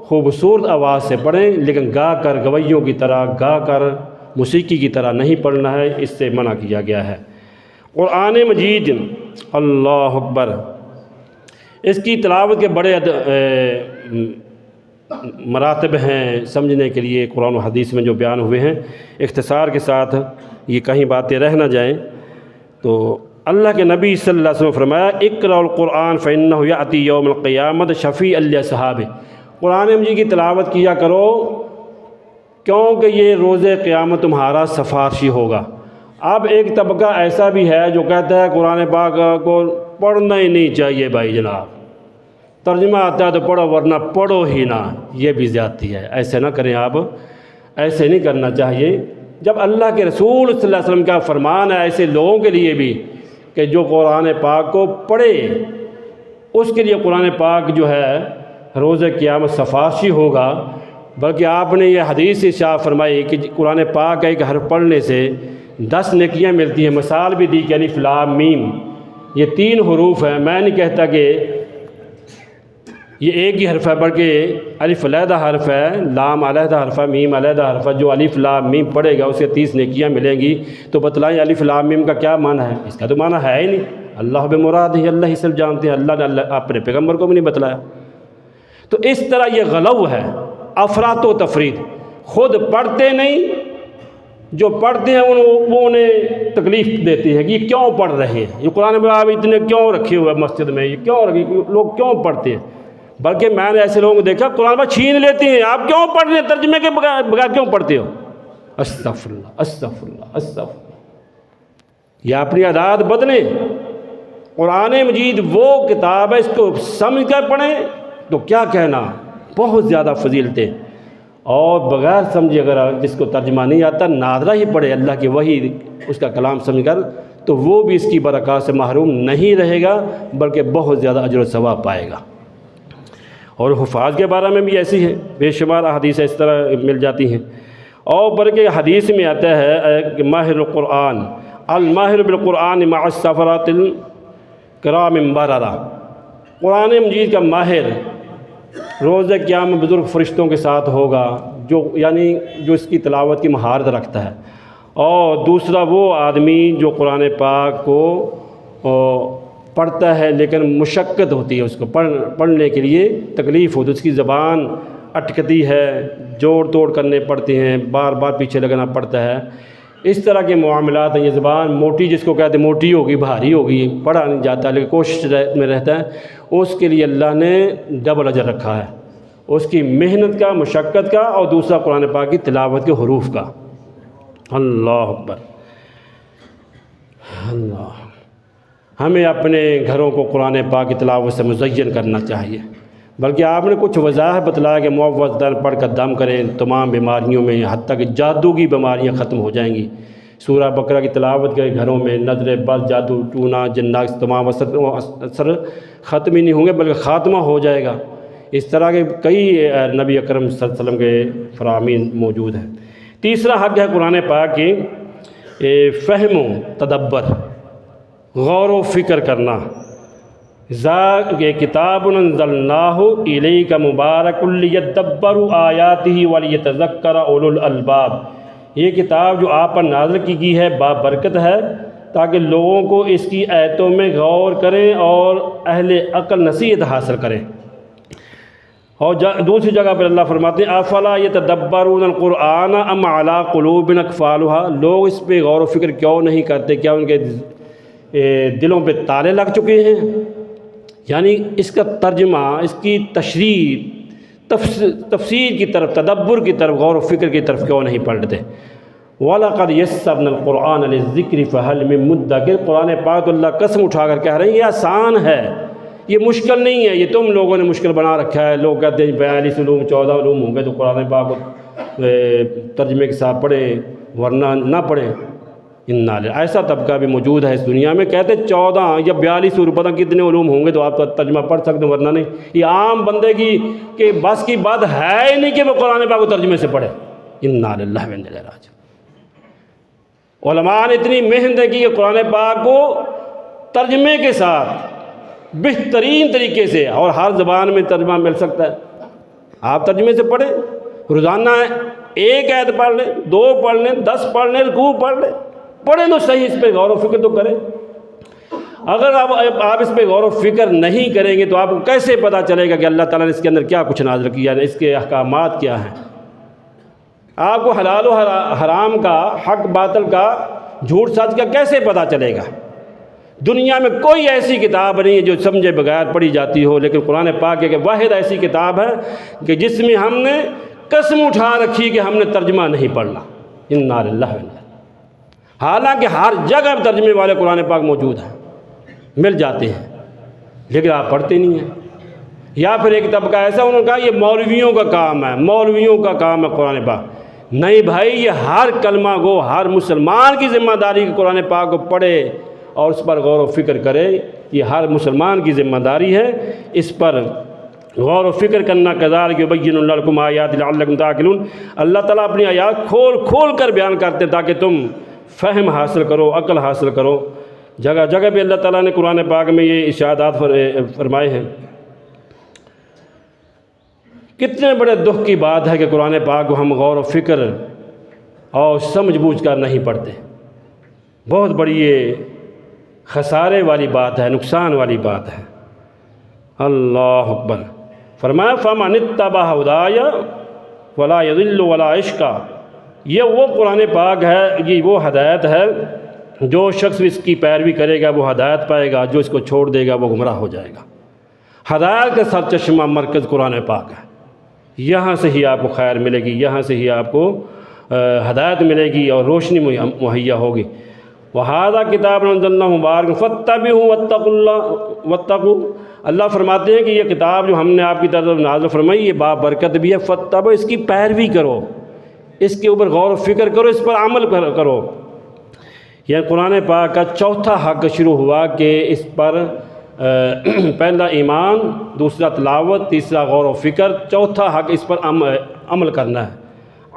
خوبصورت آواز سے پڑھیں، لیکن گا کر گویوں کی طرح، گا کر موسیقی کی طرح نہیں پڑھنا ہے، اس سے منع کیا گیا ہے۔ قرآن مجید، اللہ اکبر، اس کی تلاوت کے بڑے مراتب ہیں سمجھنے کے لیے قرآن و حدیث میں جو بیان ہوئے ہیں، اختصار کے ساتھ یہ کہیں باتیں رہ نہ جائیں تو اللہ کے نبی صلی اللہ علیہ وسلم فرمایا اقرأ القرآن فإنہ یأتی یوم القیامت شفیعا لأصحابہ۔ قرآن مجید کی تلاوت کیا کرو کیونکہ یہ روز قیامت تمہارا سفارشی ہوگا۔ اب ایک طبقہ ایسا بھی ہے جو کہتا ہے قرآن پاک کو پڑھنا ہی نہیں چاہیے بھائی جناب، ترجمہ آتا ہے تو پڑھو ورنہ پڑھو ہی نہ، یہ بھی زیادتی ہے۔ ایسے نہ کریں آپ، ایسے نہیں کرنا چاہیے۔ جب اللہ کے رسول صلی اللہ علیہ وسلم کا فرمان ہے ایسے لوگوں کے لیے بھی کہ جو قرآن پاک کو پڑھے، اس کے لیے قرآن پاک جو ہے روز قیامت سفارشی ہوگا، بلکہ آپ نے یہ حدیث ارشاد فرمائی کہ قرآن پاک کا ایک حرف پڑھنے سے 10 نیکیاں ملتی ہیں۔ مثال بھی دی کہ الف لام میم، یہ 3 حروف ہیں۔ میں نہیں کہتا کہ یہ ایک ہی حرف ہے، بلکہ الف علیحدہ حرف ہے، لام علیحدہ حرف ہے، میم علیحدہ حرف ہے۔ جو الف لام میم پڑھے گا اسے 30 نیکیاں ملیں گی۔ تو بتلائیں الف لام میم کا کیا معنی ہے؟ اس کا تو معنی ہے ہی نہیں، اللہ بمراد ہی، اللہ ہی صرف جانتے ہیں، اللہ نے اپنے پیغمبر کو بھی نہیں بتلایا۔ تو اس طرح یہ غلو ہے، افراط و تفرید، خود پڑھتے نہیں، جو پڑھتے ہیں وہ انہیں تکلیف دیتی ہے کہ یہ کیوں پڑھ رہے ہیں، یہ قرآن میں آپ اتنے کیوں رکھے ہوئے مسجد میں، یہ کیوں رکھے، لوگ کیوں پڑھتے ہیں؟ بلکہ میں نے ایسے لوگوں کو دیکھا قرآن میں چھین لیتے ہیں، آپ کیوں پڑھ رہے ہیں، ترجمے کے بغیر کیوں پڑھتے ہو؟ استغفر اللہ استغفر اللہ استغفر اللہ۔ یہ اپنی عادات بدلیں۔ قرآن مجید وہ کتاب ہے، اس کو سمجھ کر پڑھیں تو کیا کہنا، بہت زیادہ فضیلتیں، اور بغیر سمجھے اگر جس کو ترجمہ نہیں آتا نادرہ ہی پڑھے اللہ کی وحی، اس کا کلام سمجھ کر، تو وہ بھی اس کی برکات سے محروم نہیں رہے گا، بلکہ بہت زیادہ اجر و ثواب پائے گا۔ اور حفاظ کے بارے میں بھی ایسی ہے، بے شمار احادیث اس طرح مل جاتی ہیں۔ اور بلکہ حدیث میں آتا ہے کہ ماہر القرآن الماہر بالقرآن مع السفرات الکرام البررہ، قرآن مجید کا ماہر روز قیامت بزرگ فرشتوں کے ساتھ ہوگا، جو اس کی تلاوت کی مہارت رکھتا ہے۔ اور دوسرا وہ آدمی جو قرآن پاک کو پڑھتا ہے لیکن مشقت ہوتی ہے، اس کو پڑھنے کے لیے تکلیف ہوتی ہے، اس کی زبان اٹکتی ہے، جوڑ توڑ کرنے پڑتے ہیں، بار بار پیچھے لگنا پڑتا ہے، اس طرح کے معاملات ہیں۔ یہ زبان موٹی جس کو کہتے ہیں موٹی ہوگی، بھاری ہوگی، پڑھا نہیں جاتا لیکن کوشش میں رہتا ہے، اس کے لیے اللہ نے ڈبل اجر رکھا ہے، اس کی محنت کا، مشقت کا، اور دوسرا قرآن پاک کی تلاوت کے حروف کا۔ اللہ اکبر اللہ۔ ہمیں اپنے گھروں کو قرآن پاک کی تلاوت سے مزین کرنا چاہیے، بلکہ آپ نے کچھ وضاحت بتلایا کہ معوذتین پڑھ کر دم کریں، تمام بیماریوں میں حتیٰ کہ جادو کی بیماریاں ختم ہو جائیں گی۔ سورہ بقرہ کی تلاوت کے گھروں میں نظر بد، جادو ٹونا، جنات، تمام اثر ختم ہی نہیں ہوں گے بلکہ خاتمہ ہو جائے گا۔ اس طرح کے کئی نبی اکرم صلی اللہ علیہ وسلم کے فرامین موجود ہیں۔ تیسرا حق ہے قرآن پاک کی فہم و تدبر، غور و فکر کرنا۔ ذالک کتاب انزلناہ الیک مبارک لیدبروا آیاتہ ولیتذکر اولو الالباب، یہ کتاب جو آپ پر نازل کی گئی ہے بابرکت ہے تاکہ لوگوں کو اس کی آیتوں میں غور کریں اور اہل عقل نصیحت حاصل کریں۔ اور دوسری جگہ پر اللہ فرماتے ہیں افلا یتدبرون القرآن ام علی قلوب اقفالھا، لوگ اس پہ غور و فکر کیوں نہیں کرتے، کیا ان کے دلوں پہ تالے لگ چکے ہیں؟ یعنی اس کا ترجمہ، اس کی تشریح، تفسیر کی طرف، تدبر کی طرف، غور و فکر کی طرف کیوں نہیں پلٹتے؟ وَلَقَدْ يَسَّرْنَا الْقُرْآنَ لِلذِّكْرِ فَهَلْ مِن مُدَّكِرٍ، قرآن پاک تو اللہ قسم اٹھا کر کہہ رہے ہیں یہ آسان ہے، یہ مشکل نہیں ہے، یہ تم لوگوں نے مشکل بنا رکھا ہے۔ لوگ کہتے ہیں 42 علوم 14 علوم ہوں گے تو قرآن پاک کو ترجمے کے ساتھ پڑھیں ورنہ نہ پڑھیں۔ ایسا طبقہ بھی موجود ہے اس دنیا میں. کہتے 14 یا 42 پتہ کتنے علوم ہوں گے تو آپ تو ترجمہ پڑھ سکتے ہیں، ورنہ نہیں. یہ عام بندے کی کہ بس کی بات ہے ہی نہیں کہ وہ قرآن پاک کو ترجمے سے پڑھے. انا للہ و انا الیہ راجعون. علماء نے اتنی محنت کی کہ قرآن پاک کو ترجمے کے ساتھ بہترین طریقے سے، اور ہر زبان میں ترجمہ مل سکتا ہے. آپ ترجمے سے پڑھیں، روزانہ ایک آیت پڑھ لیں، 2 پڑھ لیں، 10 پڑھ لیں، رکوع پڑھ لیں، پڑھیں تو صحیح، اس پہ غور و فکر تو کریں. اگر آپ اس پہ غور و فکر نہیں کریں گے تو آپ کو کیسے پتہ چلے گا کہ اللہ تعالیٰ نے اس کے اندر کیا کچھ نازل کیا ہے، اس کے احکامات کیا ہیں. آپ کو حلال و حرام کا، حق باطل کا، جھوٹ سچ کا کیسے پتہ چلے گا؟ دنیا میں کوئی ایسی کتاب نہیں ہے جو سمجھے بغیر پڑھی جاتی ہو، لیکن قرآن پاک ایک واحد ایسی کتاب ہے کہ جس میں ہم نے قسم اٹھا رکھی کہ ہم نے ترجمہ نہیں پڑھنا. انا للہ و انا الیہ. حالانکہ ہر جگہ ترجمے والے قرآن پاک موجود ہیں، مل جاتے ہیں، لیکن آپ پڑھتے نہیں ہیں. یا پھر ایک طبقہ ایسا انہوں نے کہا یہ مولویوں کا کام ہے، مولویوں کا کام ہے قرآن پاک. نہیں بھائی، یہ ہر کلمہ گو، ہر مسلمان کی ذمہ داری کہ قرآن پاک کو پڑھے اور اس پر غور و فکر کرے. یہ ہر مسلمان کی ذمہ داری ہے، اس پر غور و فکر کرنا. کذالک یبین اللہ لکم آیات لعلکم تعقلون. اللہ تعالیٰ اپنی آیات کھول کھول کر بیان کرتے ہیں تاکہ تم فہم حاصل کرو، عقل حاصل کرو. جگہ جگہ پہ اللہ تعالیٰ نے قرآن پاک میں یہ ارشادات فرمائے ہیں. کتنے بڑے دکھ کی بات ہے کہ قرآن پاک کو ہم غور و فکر اور سمجھ بوجھ کر نہیں پڑھتے. بہت بڑی یہ خسارے والی بات ہے، نقصان والی بات ہے. اللہ اکبر. فرمایا فمن اتبع ہدایا ولا یضل ولا یشقی. یہ وہ قرآن پاک ہے، یہ وہ ہدایت ہے، جو شخص اس کی پیروی کرے گا وہ ہدایت پائے گا، جو اس کو چھوڑ دے گا وہ گمراہ ہو جائے گا. ہدایت کا سرچشمہ مرکز قرآن پاک ہے. یہاں سے ہی آپ کو خیر ملے گی، یہاں سے ہی آپ کو ہدایت ملے گی اور روشنی مہیا ہوگی. وَهَذَا كِتَابٌ أَنزَلْنَاهُ مُبَارَكٌ فَاتَّبِعُوهُ وَاتَّقُوا. اللہ فرماتے ہیں کہ یہ کتاب جو ہم نے آپ کی طرف نازل فرمائی یہ بابرکت بھی ہے. فَاتَّبِعُوا، اس کی پیروی کرو، اس کے اوپر غور و فکر کرو، اس پر عمل کرو. یہ قرآن پاک کا چوتھا حق شروع ہوا کہ اس پر پہلا ایمان، دوسرا تلاوت، تیسرا غور و فکر، چوتھا حق اس پر عمل کرنا ہے.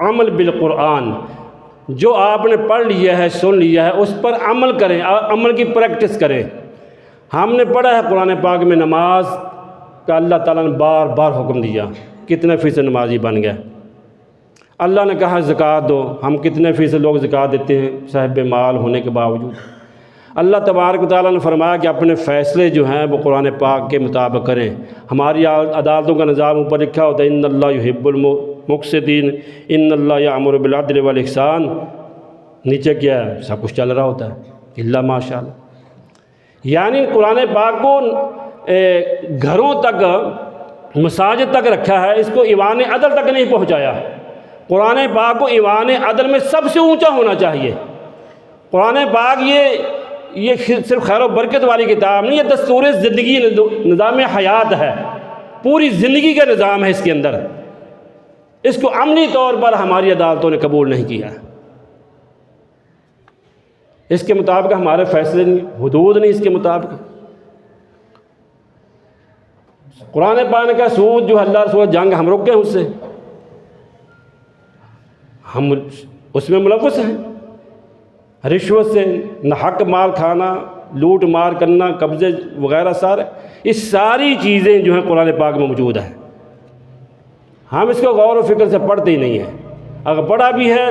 عمل بالقرآن. جو آپ نے پڑھ لیا ہے، سن لیا ہے، اس پر عمل کریں، عمل کی پریکٹس کریں. ہم نے پڑھا ہے قرآن پاک میں نماز کا اللہ تعالیٰ نے بار بار حکم دیا. کتنے فیصد نمازی بن گئے؟ اللہ نے کہا زکوٰۃ دو، ہم کتنے فیصد لوگ زکوٰۃ دیتے ہیں صاحب مال ہونے کے باوجود؟ اللہ تبارک و تعالیٰ نے فرمایا کہ اپنے فیصلے جو ہیں وہ قرآن پاک کے مطابق کریں. ہماری عدالتوں کا نظام اوپر لکھا ہوتا ہے ان اللہ یحب المقسطین، ان اللہ یأمر بالعدل والاحسان. نیچے کیا ہے؟ سب کچھ چل رہا ہوتا ہے الا ماشاء اللہ. یعنی قرآن پاک کو گھروں تک، مساجد تک رکھا ہے، اس کو ایوان عدل تک نہیں پہنچایا. قرآن پاک کو ایوان عدل میں سب سے اونچا ہونا چاہیے. قرآن پاک یہ صرف خیر و برکت والی کتاب نہیں، یہ دستور زندگی، نظام حیات ہے، پوری زندگی کا نظام ہے اس کے اندر. اس کو عملی طور پر ہماری عدالتوں نے قبول نہیں کیا. اس کے مطابق ہمارے فیصلے نہیں، حدود نہیں اس کے مطابق. قرآن پاک نے کہا سود جو اللہ رسول جنگ ہم رک گئے اس سے، ہم اس میں ملوث ہیں. رشوت سے، نہ حق مال کھانا، لوٹ مار کرنا، قبضے وغیرہ، سارے اس ساری چیزیں جو ہیں قرآن پاک میں موجود ہیں. ہم اس کو غور و فکر سے پڑھتے ہی نہیں ہیں. اگر پڑھا بھی ہے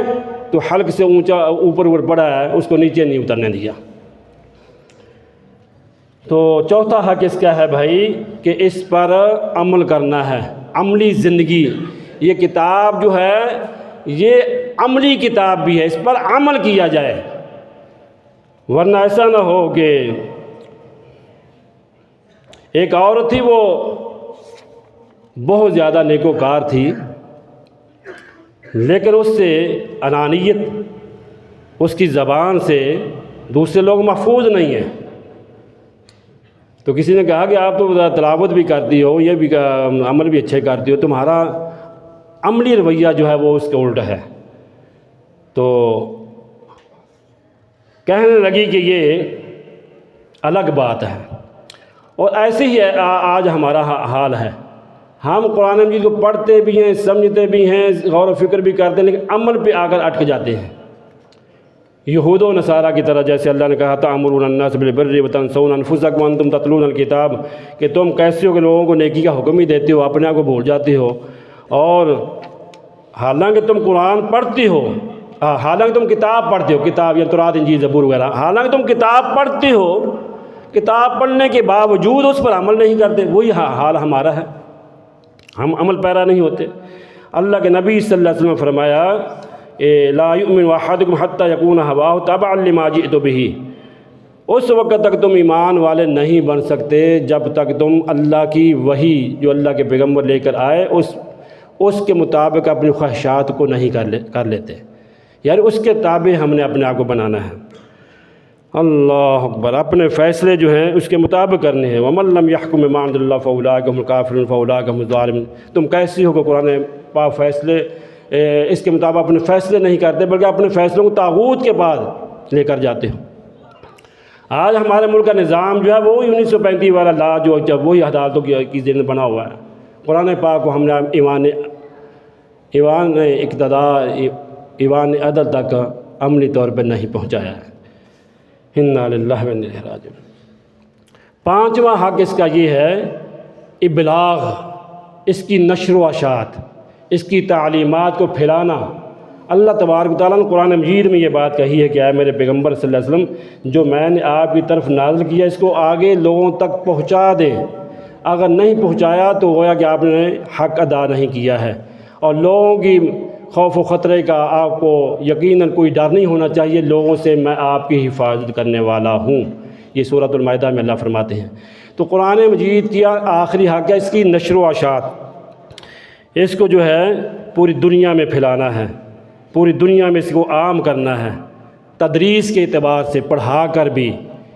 تو حلق سے اونچا اوپر پڑھا ہے، اس کو نیچے نہیں اترنے دیا. تو چوتھا حق اس کا ہے بھائی کہ اس پر عمل کرنا ہے، عملی زندگی. یہ کتاب جو ہے یہ عملی کتاب بھی ہے، اس پر عمل کیا جائے. ورنہ ایسا نہ ہو کہ ایک عورت تھی، وہ بہت زیادہ نیکوکار تھی، لیکن اس سے انانیت اس کی زبان سے دوسرے لوگ محفوظ نہیں ہیں. تو کسی نے کہا کہ آپ تو تلاوت بھی کرتی ہو، یہ بھی عمل بھی اچھے کرتی ہو، تمہارا عملی رویہ جو ہے وہ اس کے الٹ ہے. تو کہنے لگی کہ یہ الگ بات ہے۔ اور ایسے ہی آج ہمارا حال ہے، ہم قرآن مجید کو پڑھتے بھی ہیں، سمجھتے بھی ہیں، غور و فکر بھی کرتے ہیں، لیکن عمل پہ آ کر اٹک جاتے ہیں یہود و نصارہ کی طرح، جیسے اللہ نے کہا تأمرون الناس بالبر وتنسون انفسکم وانتم تتلون الکتاب، کہ تم کیسے ہو کہ لوگوں کو نیکی کا حکم ہی دیتے ہو، اپنے آپ کو بھول جاتے ہو، اور حالانکہ تم قرآن پڑھتے ہو، حالانکہ تم کتاب پڑھتے ہو، کتاب یا تورات انجیل زبور وغیرہ، حالانکہ تم کتاب پڑھتے ہو، کتاب پڑھنے کے باوجود اس پر عمل نہیں کرتے۔ وہی حال ہمارا ہے، ہم عمل پیرا نہیں ہوتے۔ اللہ کے نبی صلی اللہ علیہ وسلم نے فرمایا لا یؤمن احدکم حتی یکون ہواہ تبعا لما جئت بہ، اس وقت تک تم ایمان والے نہیں بن سکتے جب تک تم اللہ کی وحی جو اللہ کے پیغمبر لے کر آئے اس کے مطابق اپنی خواہشات کو نہیں کر لیتے، یعنی اس کے تابع ہم نے اپنے آپ کو بنانا ہے۔ اللہ اکبر، اپنے فیصلے جو ہیں اس کے مطابق کرنے ہیں۔ وَمَن لَّمْ يَحْكُم بِمَا أَنزَلَ اللَّهُ فَأُولَٰئِكَ هُمُ الْكَافِرُونَ فَأُولَٰئِكَ هُمُ الظَّالِمُونَ۔ تم کیسی ہو کہ قرآن پاک فیصلے اس کے مطابق اپنے فیصلے نہیں کرتے، بلکہ اپنے فیصلوں کو طاغوت کے بعد لے کر جاتے ہو۔ آج ہمارے ملک کا نظام جو ہے وہ 1935 والا لا جو جب وہی عدالتوں کی ذریعے بنا ہوا ہے۔ قرآن پاک کو ہم نے ایوان اقتدار، ایوان عدل تک عملی طور پر نہیں پہنچایا ہے۔ انا للہ و انا الیہ راجعون۔ پانچواں حق اس کا یہ ہے ابلاغ، اس کی نشر و اشاعت، اس کی تعلیمات کو پھیلانا۔ اللہ تبارک و تعالیٰ نے قرآن مجید میں یہ بات کہی ہے کہ اے میرے پیغمبر صلی اللہ علیہ وسلم، جو میں نے آپ کی طرف نازل کیا اس کو آگے لوگوں تک پہنچا دیں۔ اگر نہیں پہنچایا تو گویا کہ آپ نے حق ادا نہیں کیا ہے، اور لوگوں کی خوف و خطرے کا آپ کو یقیناً کوئی ڈر نہیں ہونا چاہیے، لوگوں سے میں آپ کی حفاظت کرنے والا ہوں۔ یہ سورۃ المائدہ میں اللہ فرماتے ہیں۔ تو قرآن مجید کی آخری حق ہے اس کی نشر و اشاعت، اس کو جو ہے پوری دنیا میں پھیلانا ہے، پوری دنیا میں اس کو عام کرنا ہے، تدریس کے اعتبار سے پڑھا کر بھی،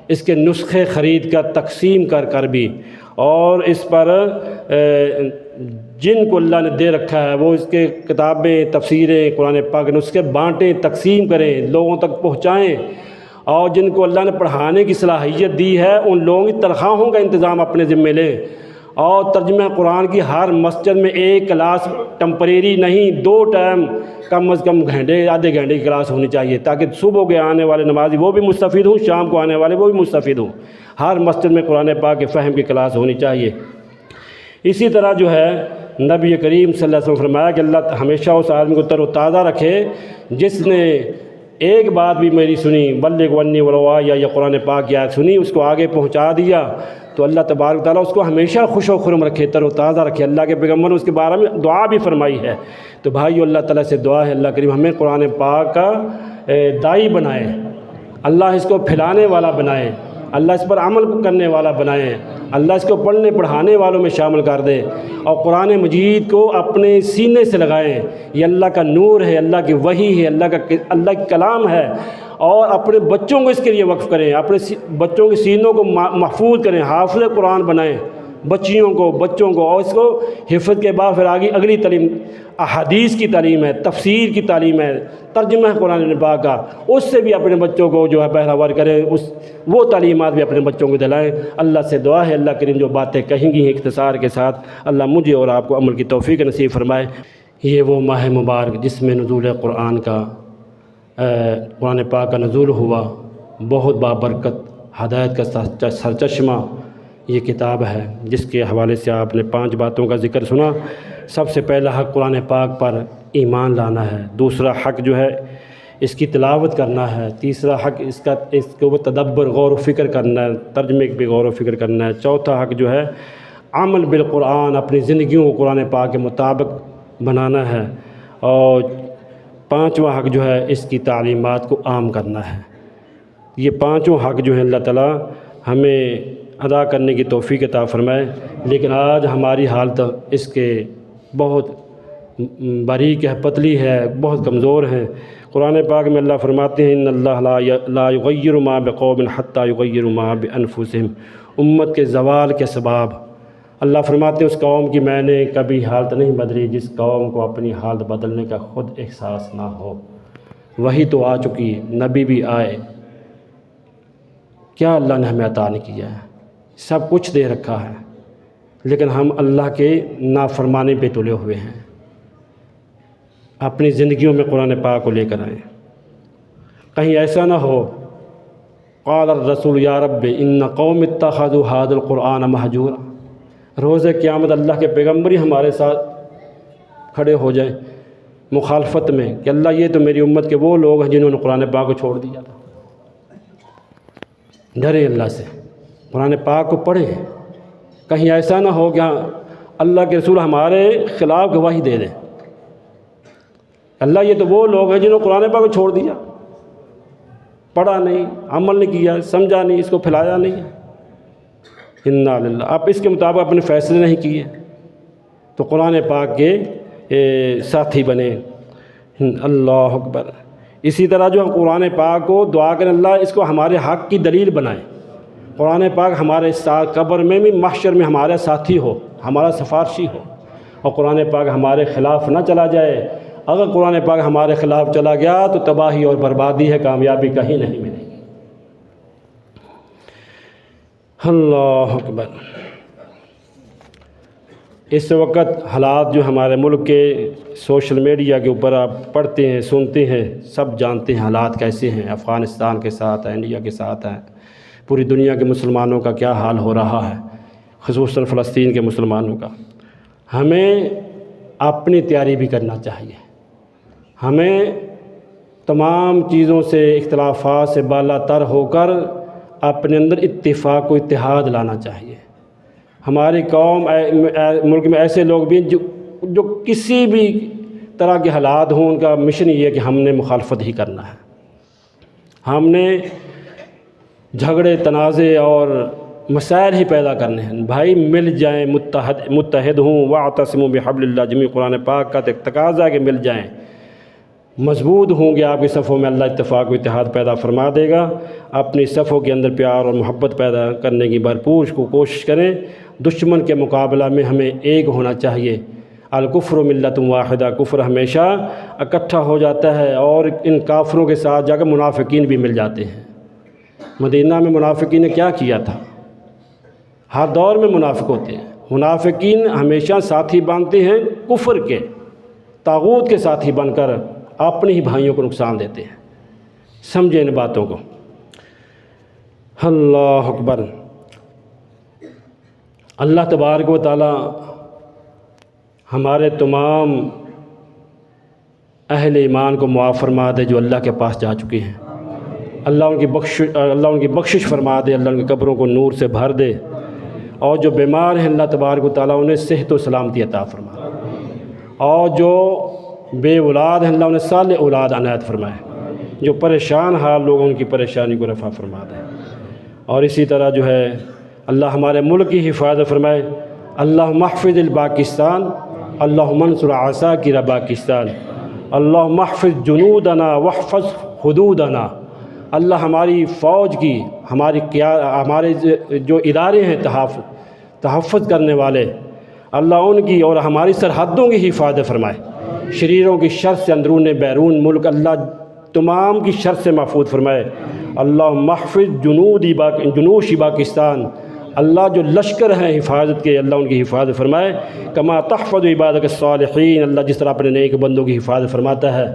اس کے نسخے خرید کر تقسیم کر بھی، اور اس پر جن کو اللہ نے دے رکھا ہے وہ اس کے کتابیں، تفسیریں، قرآن پاک نسخے بانٹیں، تقسیم کریں، لوگوں تک پہنچائیں، اور جن کو اللہ نے پڑھانے کی صلاحیت دی ہے ان لوگوں کی تنخواہوں کا انتظام اپنے ذمے لیں، اور ترجمہ قرآن کی ہر مسجد میں ایک کلاس ٹمپریری نہیں، 2 ٹائم کم از کم گھنٹے، آدھے گھنٹے کی کلاس ہونی چاہیے، تاکہ صبح کے آنے والے نمازی وہ بھی مستفید ہوں، شام کو آنے والے وہ بھی مستفید ہوں۔ ہر مسجد میں قرآن پاک کے فہم کی کلاس ہونی چاہیے۔ اسی طرح جو ہے نبی کریم صلی اللہ علیہ وسلم فرمایا کہ اللہ ہمیشہ اس آدمی کو تر و تازہ رکھے جس نے ایک بات بھی میری سنی، بلغ عنی ولو آیہ، یا قرآن پاک کی آیت سنی، اس کو آگے پہنچا دیا، تو اللہ تبارک تعالیٰ اس کو ہمیشہ خوش و خرم رکھے، تر و تازہ رکھے۔ اللہ کے پیغمبر نے اس کے بارے میں دعا بھی فرمائی ہے۔ تو بھائیو، اللہ تعالیٰ سے دعا ہے اللہ کریم ہمیں قرآن پاک کا داعی بنائے، اللہ اس کو پھیلانے والا بنائے، اللہ اس پر عمل کرنے والا بنائے، اللہ اس کو پڑھنے پڑھانے والوں میں شامل کر دے، اور قرآن مجید کو اپنے سینے سے لگائیں۔ یہ اللہ کا نور ہے، اللہ کی وحی ہے، اللہ کا کلام ہے، اور اپنے بچوں کو اس کے لیے وقف کریں، اپنے بچوں کے سینوں کو محفوظ کریں، حافظ قرآن بنائیں بچوں کو، اور اس کو حفظ کے بعد پھر آگے اگلی تعلیم احادیث کی تعلیم ہے، تفسیر کی تعلیم ہے، ترجمہ قرآن پاک کا، اس سے بھی اپنے بچوں کو جو ہے بہراور کریں، وہ تعلیمات بھی اپنے بچوں کو دلائیں۔ اللہ سے دعا ہے اللہ کریم جو باتیں کہیں گی ہیں اختصار کے ساتھ، اللہ مجھے اور آپ کو عمل کی توفیق نصیب فرمائے۔ یہ وہ ماہ مبارک جس میں نزول قرآن پاک کا نزول ہوا، بہت بابرکت ہدایت کا سرچشمہ یہ کتاب ہے، جس کے حوالے سے آپ نے 5 باتوں کا ذکر سنا۔ سب سے پہلا حق قرآن پاک پر ایمان لانا ہے، دوسرا حق جو ہے اس کی تلاوت کرنا ہے، تیسرا حق اس کے اوپر تدبر، غور و فکر کرنا ہے، ترجمے پہ غور و فکر کرنا ہے، چوتھا حق جو ہے عمل بالقرآن، اپنی زندگیوں کو قرآن پاک کے مطابق بنانا ہے، اور 5واں حق جو ہے اس کی تعلیمات کو عام کرنا ہے۔ یہ 5 حق جو ہیں اللہ تعالیٰ ہمیں ادا کرنے کی توفیق عطا فرمائے۔ لیکن آج ہماری حالت اس کے بہت باریک ہے، پتلی ہے، بہت کمزور ہیں۔ قرآن پاک میں اللہ فرماتے ہیں ان اللہ لا یغیر ما بقوم حتی یغیروا ما بانفسہم، امت کے زوال کے اسباب اللہ فرماتے ہیں اس قوم کی میں نے کبھی حالت نہیں بدلی جس قوم کو اپنی حالت بدلنے کا خود احساس نہ ہو۔ وہی تو آ چکی، نبی بھی آئے، کیا اللہ نے ہمیں عطا نہیں کیا ہے؟ سب کچھ دے رکھا ہے، لیکن ہم اللہ کے نافرمانی پہ تلے ہوئے ہیں۔ اپنی زندگیوں میں قرآن پاک کو لے کر آئیں، کہیں ایسا نہ ہو قال الرسول یا رب ان قوم اتخذوا هذا القرآن مہجورا، روز قیامت اللہ کے پیغمبر ہی ہمارے ساتھ کھڑے ہو جائیں مخالفت میں کہ اللہ یہ تو میری امت کے وہ لوگ ہیں جنہوں نے قرآن پاک کو چھوڑ دیا تھا۔ ڈریں اللہ سے، قرآن پاک کو پڑھیں، کہیں ایسا نہ ہو کہ اللہ کے رسول ہمارے خلاف گواہی دے دیں، اللہ یہ تو وہ لوگ ہیں جنہوں نے قرآن پاک کو چھوڑ دیا، پڑھا نہیں، عمل نہیں کیا، سمجھا نہیں، اس کو پھیلایا نہیں۔ انا للہ، آپ اس کے مطابق اپنے فیصلے نہیں کیے تو قرآن پاک کے ساتھی بنے۔ اللہ اکبر۔ اسی طرح جو ہم قرآن پاک کو دعا کریں اللہ اس کو ہمارے حق کی دلیل بنائیں، قرآن پاک ہمارے ساتھ قبر میں بھی محشر میں ہمارا ساتھی ہو، ہمارا سفارشی ہو، اور قرآن پاک ہمارے خلاف نہ چلا جائے۔ اگر قرآن پاک ہمارے خلاف چلا گیا تو تباہی اور بربادی ہے، کامیابی کہیں نہیں ملے گی۔ اللہ اکبر۔ اس وقت حالات جو ہمارے ملک کے سوشل میڈیا کے اوپر آپ پڑھتے ہیں، سنتے ہیں، سب جانتے ہیں حالات کیسے ہیں، افغانستان کے ساتھ ہیں، انڈیا کے ساتھ ہیں، پوری دنیا کے مسلمانوں کا کیا حال ہو رہا ہے، خصوصاً فلسطین کے مسلمانوں کا۔ ہمیں اپنی تیاری بھی کرنا چاہیے، ہمیں تمام چیزوں سے، اختلافات سے بالا تر ہو کر اپنے اندر اتفاق و اتحاد لانا چاہیے۔ ہماری قوم ملک میں ایسے لوگ بھی جو کسی بھی طرح کے حالات ہوں، ان کا مشن یہ ہے کہ ہم نے مخالفت ہی کرنا ہے، ہم نے جھگڑے تنازع اور مسائل ہی پیدا کرنے ہیں۔ بھائی مل جائیں، متحد ہوں، واعتصموا بحبل اللہ جميعا، قرآن پاک کا تقاضا ہے کہ مل جائیں، مضبوط ہوں گے آپ کی صفوں میں، اللہ اتفاق و اتحاد پیدا فرما دے گا۔ اپنی صفوں کے اندر پیار اور محبت پیدا کرنے کی بھرپور کوشش کریں۔ دشمن کے مقابلہ میں ہمیں ایک ہونا چاہیے۔ الکفر ملت واحدہ، کفر ہمیشہ اکٹھا ہو جاتا ہے، اور ان کافروں کے ساتھ جا کر منافقین بھی مل جاتے ہیں۔ مدینہ میں منافقین نے کیا کیا تھا؟ ہر دور میں منافق ہوتے ہیں، منافقین ہمیشہ ساتھی بانتے ہیں کفر کے، طاغوت کے ساتھی بن کر اپنے ہی بھائیوں کو نقصان دیتے ہیں۔ سمجھیں ان باتوں کو۔ اللہ اکبر۔ اللہ تبارک و تعالی ہمارے تمام اہل ایمان کو معاف فرما دے جو اللہ کے پاس جا چکے ہیں، اللہ ان کی بخشش فرما دے، اللہ ان کی قبروں کو نور سے بھر دے، اور جو بیمار ہیں اللہ تبارک و تعالیٰ انہیں صحت و سلامتی عطا فرما، اور جو بے اولاد ہیں اللہ انہیں صالح اولاد عنایت فرمائے، جو پریشان حال لوگ ان کی پریشانی کو رفع فرما دے۔ اور اسی طرح جو ہے اللہ ہمارے ملک کی حفاظت فرمائے۔ اللہم احفظ الپاکستان، اللہم انصر عساکر پاکستان، اللہم احفظ جنودنا واحفظ حدودنا۔ اللہ ہماری فوج کی، ہمارے جو ادارے ہیں تحفظ کرنے والے، اللہ ان کی اور ہماری سرحدوں کی حفاظت فرمائے، شریروں کی شر سے اندرون بیرون ملک اللہ تمام کی شر سے محفوظ فرمائے۔ اللہم احفظ جنوش پاکستان، اللہ جو لشکر ہیں حفاظت کے اللہ ان کی حفاظت فرمائے۔ کما تحفظ عبادک الصالحین، اللہ جس طرح اپنے نیک بندوں کی حفاظت فرماتا ہے۔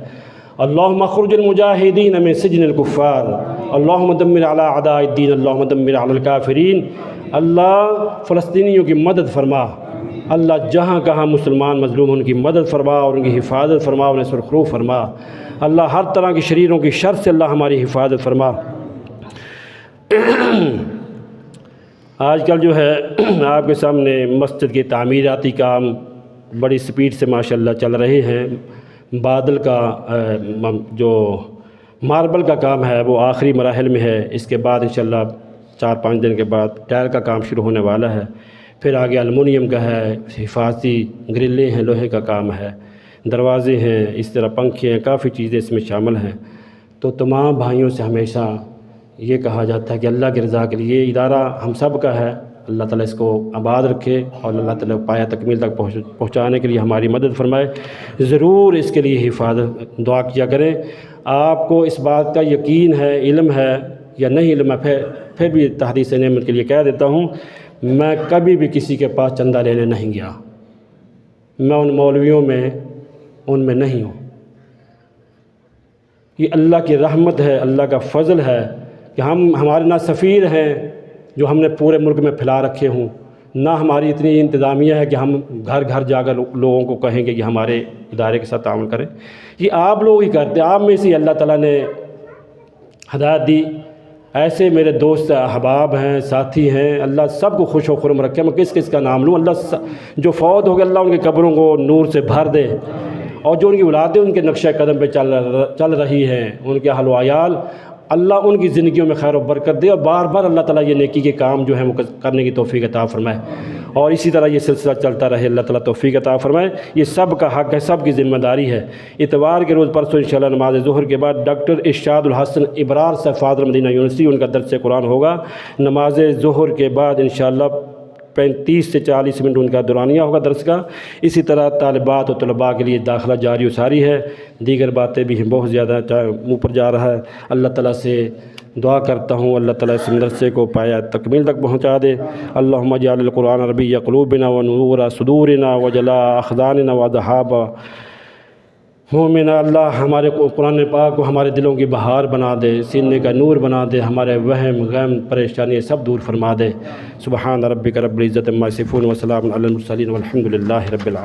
اللہم اخرج المجاہدین من سجن الکفار، اللہم دمر علی اعداء الدین، اللہم دمر علی الکافرین۔ اللہ فلسطینیوں کی مدد فرما، اللہ جہاں کہاں مسلمان مظلوم ان کی مدد فرما اور ان کی حفاظت فرما، انہیں سرخرو فرما۔ اللہ ہر طرح کی شریروں کی شر سے اللہ ہماری حفاظت فرما۔ آج کل جو ہے آپ کے سامنے مسجد کے تعمیراتی کام بڑی سپیڈ سے ماشاءاللہ چل رہے ہیں۔ بادل کا جو ماربل کا کام ہے وہ آخری مراحل میں ہے، اس کے بعد انشاءاللہ 4-5 دن کے بعد ٹائل کا کام شروع ہونے والا ہے، پھر آگے الومنیم کا ہے، حفاظتی گرلیں ہیں، لوہے کا کام ہے، دروازے ہیں، اس طرح پنکھے ہیں، کافی چیزیں اس میں شامل ہیں۔ تو تمام بھائیوں سے ہمیشہ یہ کہا جاتا ہے کہ اللہ کی رضا کے لیے یہ ادارہ ہم سب کا ہے، اللہ تعالیٰ اس کو آباد رکھے اور اللہ تعالیٰ پایہ تکمیل تک پہنچانے کے لیے ہماری مدد فرمائے۔ ضرور اس کے لیے حفاظت دعا کیا کریں۔ آپ کو اس بات کا یقین ہے، علم ہے یا نہیں، میں پھر بھی تحدیث نعمت کے لیے کہہ دیتا ہوں، میں کبھی بھی کسی کے پاس چندہ لینے نہیں گیا، میں ان مولویوں میں ان میں نہیں ہوں۔ یہ اللہ کی رحمت ہے، اللہ کا فضل ہے کہ ہمارے نہ سفیر ہیں جو ہم نے پورے ملک میں پھیلا رکھے ہوں، نہ ہماری اتنی انتظامیہ ہے کہ ہم گھر گھر جا کر لوگوں کو کہیں گے کہ ہمارے ادارے کے ساتھ تعامل کریں۔ یہ آپ لوگ ہی کرتے ہیں، آپ میں سے اللہ تعالیٰ نے ہدایت دی۔ ایسے میرے دوست احباب ہیں، ساتھی ہیں، اللہ سب کو خوش و خرم رکھے۔ میں کس کس کا نام لوں؟ اللہ جو فوت ہو گئے اللہ ان کی قبروں کو نور سے بھر دے، اور جو ان کی اولادیں ان کے نقشہ قدم پہ چل رہی ہیں، ان کے اہل و عیال، اللہ ان کی زندگیوں میں خیر و برکت دے، اور بار بار اللہ تعالیٰ یہ نیکی کے کام جو ہیں وہ کرنے کی توفیق عطا فرمائے، اور اسی طرح یہ سلسلہ چلتا رہے، اللہ تعالیٰ توفیق عطا فرمائے۔ یہ سب کا حق ہے، سب کی ذمہ داری ہے۔ اتوار کے روز پرسوں انشاءاللہ نماز ظہر کے بعد ڈاکٹر ارشاد الحسن ابرار صاحب فاضل مدینہ یونیورسٹی ان کا درس قرآن ہوگا۔ نماز ظہر کے بعد انشاءاللہ 35 سے 40 منٹ ان کا دورانیہ ہوگا درس کا۔ اسی طرح طالبات و طلباء کے لیے داخلہ جاری و ساری ہے، دیگر باتیں بھی ہیں، بہت زیادہ منہ پر جا رہا ہے۔ اللہ تعالیٰ سے دعا کرتا ہوں اللہ تعالیٰ اس مدرسے کو پایا تکمیل تک پہنچا دے۔ اللہم اجعل القرآن ربیع قلوبنا ونور صدورنا وجلاء احزاننا وذہاب مومنا۔ اللہ ہمارے قرآن پاک کو ہمارے دلوں کی بہار بنا دے، سینے کا نور بنا دے، ہمارے وہم غم پریشانی سب دور فرما دے۔ سبحان ربک رب العزت عما یصفون وسلام علی المرسلین والحمد للہ رب العالمین۔